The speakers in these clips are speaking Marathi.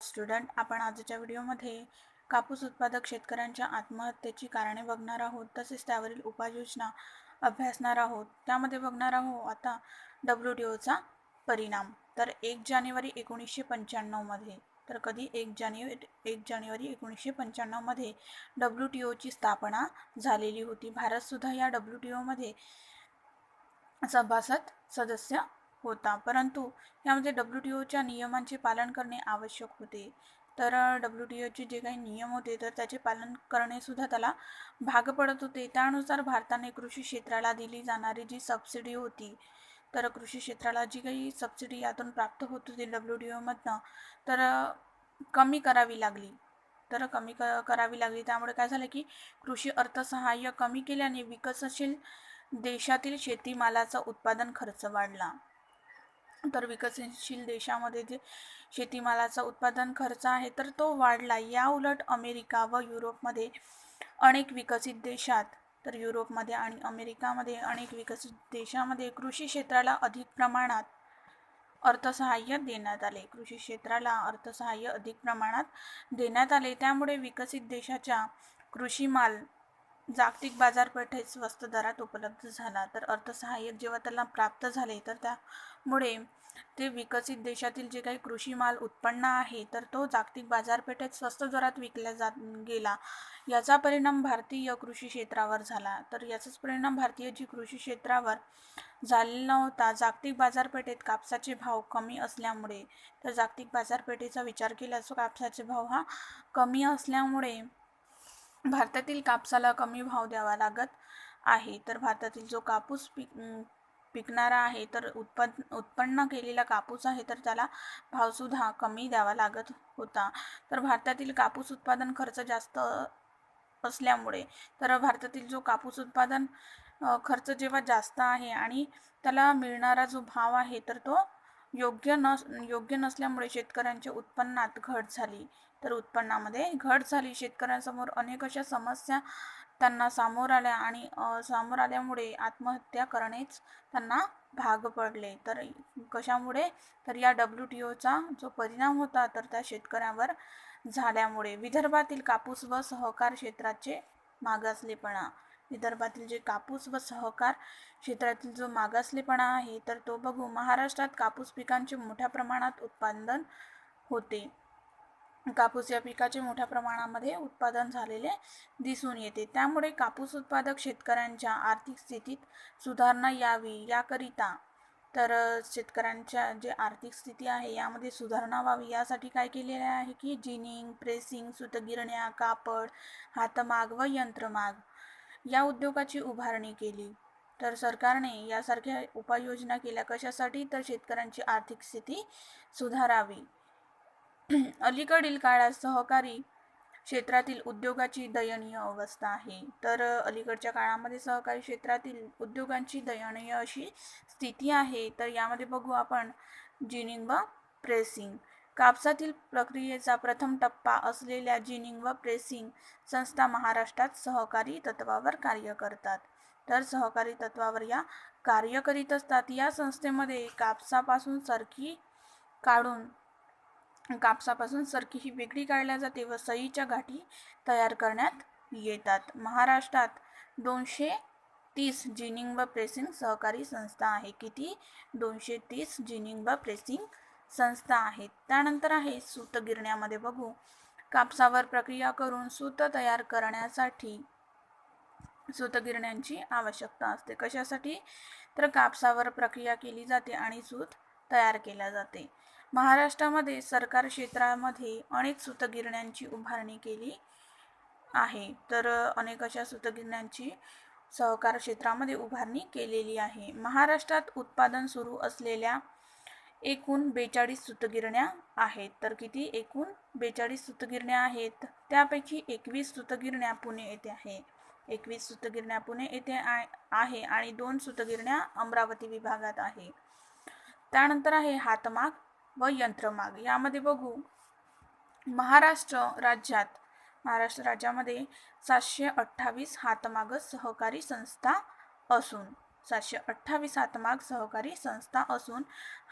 स्टुडंट, आपण आजच्या व्हिडिओमध्ये कापूस उत्पादक शेतकऱ्यांच्या आत्महत्येची कारणे बघणार आहोत, तसेच त्यावरील उपाययोजना अभ्यासणार आहोत. त्यामध्ये बघणार आहोत आता WTOचा परिणाम. तर 1 जानेवारी 1995 मध्ये, तर कधी 1 जानेवारी 1995 मध्ये WTOची स्थापना झालेली होती. भारतसुद्धा या WTO मध्ये सभासद सदस्य होता, परंतु यामध्ये WTOच्या नियमांचे पालन करणे आवश्यक होते. तर WTOचे जे काही नियम होते तर त्याचे पालन करणे सुद्धा त्याला भाग पडत होते. त्यानुसार भारताने कृषी क्षेत्राला दिली जाणारी जी सबसिडी होती, तर कृषी क्षेत्राला जी काही सबसिडी यातून प्राप्त होत होती WTO मधनं, तर कमी करावी लागली. त्यामुळे काय झालं की कृषी अर्थसहाय्य कमी केल्याने विकसनशील देशातील शेतीमालाचा उत्पादन खर्च वाढला. तर विकसनशील देशामध्ये जे शेतीमालाचा उत्पादन खर्च आहे तर तो वाढला. या उलट अमेरिका व युरोपमध्ये अनेक विकसित देशात, तर युरोपमध्ये आणि अमेरिकामध्ये अनेक विकसित देशामध्ये कृषी क्षेत्राला अधिक प्रमाणात अर्थसहाय्य देण्यात आले. कृषी क्षेत्राला अर्थसहाय्य अधिक प्रमाणात देण्यात आले. त्यामुळे विकसित देशाच्या कृषी माल जागतिक बाजारपेठेत स्वस्त दरात उपलब्ध झाला. तर अर्थसहाय्य जेव्हा त्याला प्राप्त झाले तर त्यामुळे ते विकसित देशातील जे काही कृषी माल उत्पन्न आहे तर तो जागतिक बाजारपेठेत स्वस्त दरात विकला गेला. याचा परिणाम भारतीय कृषी क्षेत्रावर झाला. तर याचाच परिणाम भारतीय जी कृषी क्षेत्रावर झालेला होता. जागतिक बाजारपेठेत कापसाचे भाव कमी असल्यामुळे, तर जागतिक बाजारपेठेचा विचार केल्यास कापसाचे भाव हा कमी असल्यामुळे भारतातील कापसाला कमी भाव द्यावा लागत आहे. तर भारतातील जो कापूस पिकणारा आहे, तर उत्पन्न केलेला कापूस आहे, तर त्याला भावसुद्धा कमी द्यावा लागत होता. तर भारतातील कापूस उत्पादन खर्च जास्त असल्यामुळे, तर भारतातील जो कापूस उत्पादन खर्च जेव्हा जास्त आहे आणि त्याला मिळणारा जो भाव आहे तर तो योग्य नसल्यामुळे शेतकऱ्यांच्या उत्पन्नात घट झाली. तर उत्पन्नामध्ये घट झाली. शेतकऱ्यांसमोर अनेक अशा समस्या त्यांना सामोर आल्यामुळे आत्महत्या करणेच त्यांना भाग पडले. तर कशामुळे, तर या WTOचा जो परिणाम होता तर त्या शेतकऱ्यावर झाल्यामुळे. विदर्भातील कापूस व सहकार क्षेत्राचे मागासलेपणा. विदर्भातील जे कापूस व सहकार क्षेत्रातील जो मागासलेपणा आहे तर तो बघू. महाराष्ट्रात कापूस पिकांचे मोठ्या प्रमाणात उत्पादन होते. कापूस या पिकाचे मोठ्या प्रमाणामध्ये उत्पादन झालेले दिसून येते. त्यामुळे कापूस उत्पादक शेतकऱ्यांच्या आर्थिक स्थितीत सुधारणा यावी याकरिता, तर शेतकऱ्यांच्या जे आर्थिक स्थिती आहे यामध्ये सुधारणा व्हावी यासाठी काय केलेले आहे की जिनिंग, प्रेसिंग, सूतगिरण्या, कापड, हातमाग व यंत्रमाग या उद्योगाची उभारणी केली. तर सरकारने यासारख्या उपाययोजना केल्या. कशासाठी, तर शेतकऱ्यांची आर्थिक स्थिती सुधारावी. अलीकडील काळात सहकारी क्षेत्रातील उद्योगाची दयनीय अवस्था आहे. तर अलीकडच्या काळामध्ये सहकारी क्षेत्रातील उद्योगांची दयनीय अशी स्थिती आहे. तर यामध्ये बघू आपण जिनिंग व प्रेसिंग. कापसातील प्रक्रियेचा प्रथम टप्पा असलेल्या जिनिंग व प्रेसिंग संस्था महाराष्ट्रात सहकारी तत्वावर कार्य करतात. तर सहकारी तत्वावर या कार्य करीत असतात. या संस्थेमध्ये कापसापासून सरकी ही वेगळी काढल्या जाते व सईच्या गाठी तयार करण्यात येतात. महाराष्ट्रात 230 जिनिंग व प्रेसिंग सहकारी संस्था आहे. किती? 230 जिनिंग व प्रेसिंग संस्था आहेत. त्यानंतर आहे सूतगिरण्यामध्ये बघू. कापसावर प्रक्रिया करून सूत तयार करण्यासाठी सूतगिरण्यांची आवश्यकता असते. कशासाठी, तर कापसावर प्रक्रिया केली जाते आणि सूत तयार केला जाते. महाराष्ट्रामध्ये सरकार क्षेत्रामध्ये अनेक सूतगिरण्यांची उभारणी केली आहे. तर अनेक अशा सूतगिरण्यांची सहकार क्षेत्रामध्ये उभारणी केलेली आहे. महाराष्ट्रात उत्पादन सुरू असलेल्या एकूण 42 सूतगिरण्या आहेत. तर किती? एकूण 42 सूतगिरण्या आहेत. त्यापैकी 21 सूतगिरण्या पुणे येथे आहे. 21 सूतगिरण्या पुणे येथे आहे आणि 2 सूतगिरण्या अमरावती विभागात आहे. त्यानंतर आहे हातमाग व यंत्रमाग. यामध्ये बघू. महाराष्ट्र राज्यामध्ये 728 हातमाग सहकारी संस्था असून 728 हातमाग सहकारी संस्था असून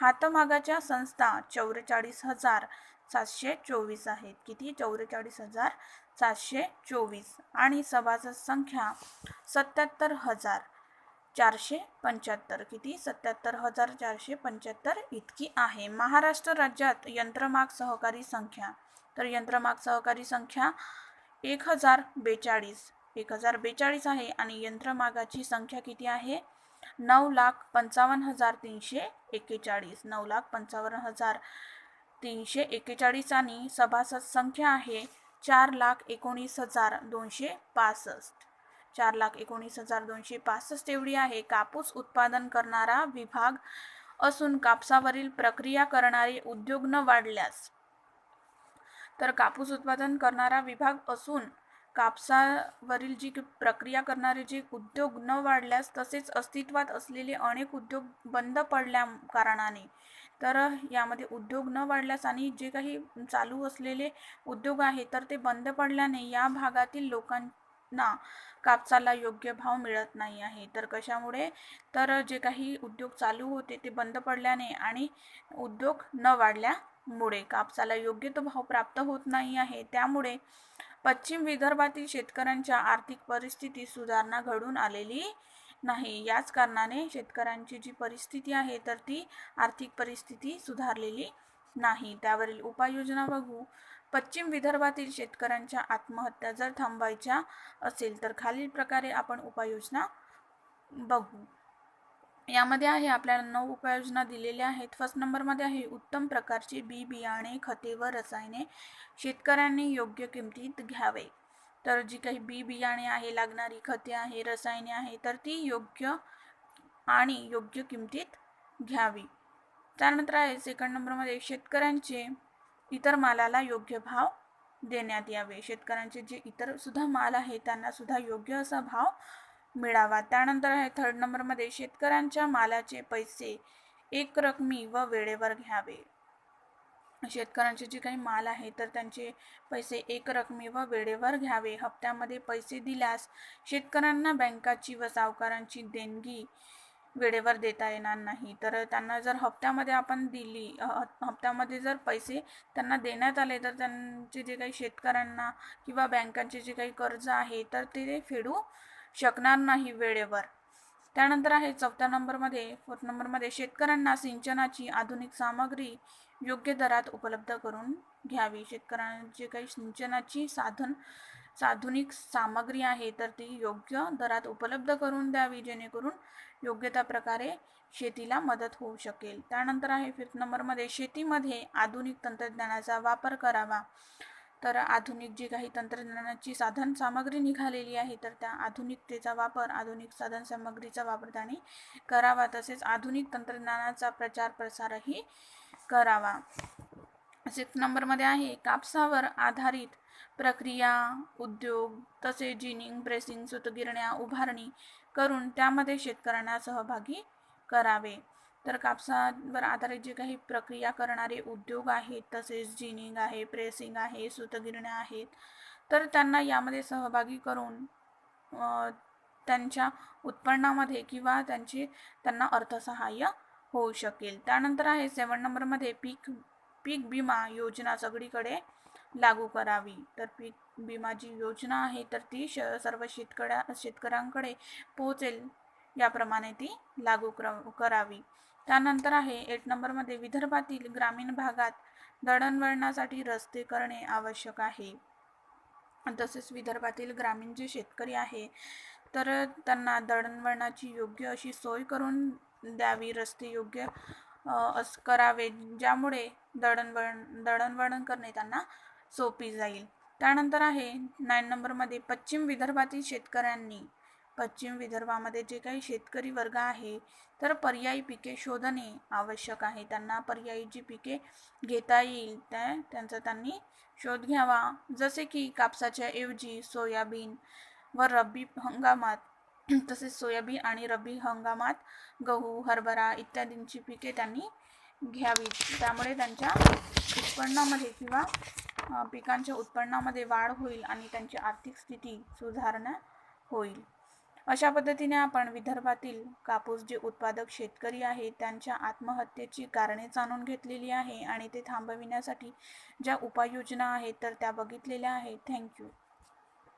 हातमागाच्या संस्था 44,000 44,724 आहेत. किती? 44,724. आणि सभासद संख्या 77,475. किती? 77,475 इतकी आहे. महाराष्ट्र राज्यात यंत्रमाग सहकारी संख्या, तर यंत्रमाग सहकारी संख्या 1042 आहे. आणि यंत्रमागाची संख्या किती आहे? 9,55,341. 9,55,341. आणि सभासद संख्या आहे 4,19,265. 4,19,265 एवढी आहे. कापूस उत्पादन करणारा विभाग असून कापसावरील प्रक्रिया करणारे उद्योग न वाढल्यास, तर कापूस उत्पादन करणारा विभाग असून कापसावरील जी प्रक्रिया करणारे जे उद्योग न वाढल्यास, तसेच अस्तित्वात असलेले अनेक उद्योग बंद पडल्या कारणाने, तर यामध्ये उद्योग न वाढल्यास आणि जे काही चालू असलेले उद्योग आहे तर ते बंद पडल्याने या भागातील लोकांना कापसाला योग्य भाव मिळत नाही आहे. तर कशामुळे? तर जे काही उद्योग चालू होते ते बंद पडल्याने आणि उद्योग न वाढल्यामुळे कापसाला योग्य तो भाव प्राप्त होत नाही आहे. त्यामुळे पश्चिम विदर्भातील शेतकऱ्यांच्या आर्थिक परिस्थितीत सुधारणा घडून आलेली नाही. याच कारणाने शेतकऱ्यांची जी परिस्थिती आहे तर ती आर्थिक परिस्थिती सुधारलेली नाही. त्यावरील उपाययोजना बघू. पश्चिम विदर्भातील शेतकऱ्यांच्या आत्महत्या जर थांबवायच्या असेल तर खालील प्रकारे आपण उपाययोजना बघू. यामध्ये आहे आपल्याला 9 उपाययोजना दिलेल्या आहेत. फर्स्ट नंबरमध्ये आहे उत्तम प्रकारचे बी बियाणे, खते व रसायने शेतकऱ्यांनी योग्य किमतीत घ्यावे. तर जी काही बी बियाणे आहे, लागणारी खते आहे, रसायने आहे, तर ती योग्य किमतीत घ्यावी. त्यानंतर आहे सेकंड नंबरमध्ये शेतकऱ्यांचे इतर मालाला योग्य भाव देण्यात यावे. शेतकऱ्यांचे जे इतर सुद्धा माल आहे त्यांना सुद्धा योग्य असा भाव मिळावा. त्यानंतर आहे थर्ड नंबरमध्ये शेतकऱ्यांच्या मालाचे पैसे एकरकमी व वेळेवर घ्यावे. शेतकऱ्यांचे जे काही माल आहे तर त्यांचे पैसे एकरकमी व वेळेवर घ्यावे. हप्त्यामध्ये पैसे दिल्यास शेतकऱ्यांना बँकाची व सावकारांची देणगी वेळेवर देता येणार नाही. तर त्यांना जर हप्त्यामध्ये आपण दिली, हप्त्यामध्ये जर पैसे त्यांना देण्यात आले तर त्यांचे जे काही शेतकऱ्यांना किंवा बँकांचे जे काही कर्ज आहे तर ते फेडू शकणार नाही वेळेवर. त्यानंतर आहे चौथ्या नंबरमध्ये, फोर्थ नंबरमध्ये शेतकऱ्यांना सिंचनाची आधुनिक सामग्री योग्य दरात उपलब्ध करून घ्यावी. शेतकऱ्यांना जे काही सिंचनाची आधुनिक सामग्री आहे तर ती योग्य दरात उपलब्ध करून द्यावी, जेणेकरून योग्य त्या प्रकारे शेतीला मदत होऊ शकेल. त्यानंतर आहे फिफ्थ नंबरमध्ये शेतीमध्ये आधुनिक तंत्रज्ञानाचा वापर करावा. तर आधुनिक जी काही तंत्रज्ञानाची साधन सामग्री निघालेली आहे तर त्या आधुनिकतेचा वापर, आधुनिक साधन सामग्रीचा वापर त्यांनी करावा. तसेच आधुनिक तंत्रज्ञानाचा प्रचार प्रसारही करावा. सिक्स्थ नंबरमध्ये आहे कापसावर आधारित प्रक्रिया उद्योग, तसेच जिनिंग, प्रेसिंग, सूतगिरण्या उभारणी करून त्यामध्ये शेतकऱ्यांना सहभागी करावे. तर कापसावर आधारित जे काही प्रक्रिया करणारे उद्योग आहेत, तसेच जिनिंग आहे, प्रेसिंग आहे, सूतगिरण्या आहेत, तर त्यांना यामध्ये सहभागी करून त्यांच्या उत्पन्नामध्ये किंवा त्यांना अर्थसहाय्य होऊ शकेल. त्यानंतर आहे 7 नंबरमध्ये पीक विमा योजना सगळीकडे लागू करावी. तर पीक विमा जी योजना आहे तर ती सर्व शेतकऱ्यांकडे पोहोचेल याप्रमाणे ती लागू करावी. त्यानंतर आहे 8 नंबरमध्ये विदर्भातील ग्रामीण भागात दळणवळणासाठी रस्ते करणे आवश्यक आहे. तसेच विदर्भातील ग्रामीण जे शेतकरी आहे तर त्यांना दळणवळणाची योग्य अशी सोय करून द्यावी, रस्ते योग्य करावे, ज्यामुळे दळणवळण करणे त्यांना सोपी जाईल. त्यानंतर आहे 9 नंबरमध्ये पश्चिम विदर्भातील शेतकऱ्यांनी, पश्चिम विदर्भामध्ये जे काही शेतकरी वर्ग आहे तर पर्यायी पिके शोधणे आवश्यक आहे. त्यांना पर्यायी जी पिके घेता येईल त्यांचा त्यांनी शोध घ्यावा. जसे की कापसाच्या ऐवजी सोयाबीन व रब्बी हंगामात, तसेच सोयाबीन आणि रब्बी हंगामात गहू, हरभरा इत्यादींची पिके त्यांनी घ्यावी. त्यामुळे त्यांच्या उत्पन्नामध्ये किंवा पिकांच्या उत्पन्नामध्ये वाढ होईल आणि त्यांची आर्थिक स्थिती सुधारणा होईल. अशा पद्धतीने आपण विदर्भातील कापूस जे उत्पादक शेतकरी आहेत त्यांच्या आत्महत्येची कारणे जाणून घेतलेली आहे आणि ते थांबविण्यासाठी ज्या उपाययोजना आहेत तर त्या बघितलेल्या आहेत. थँक्यू.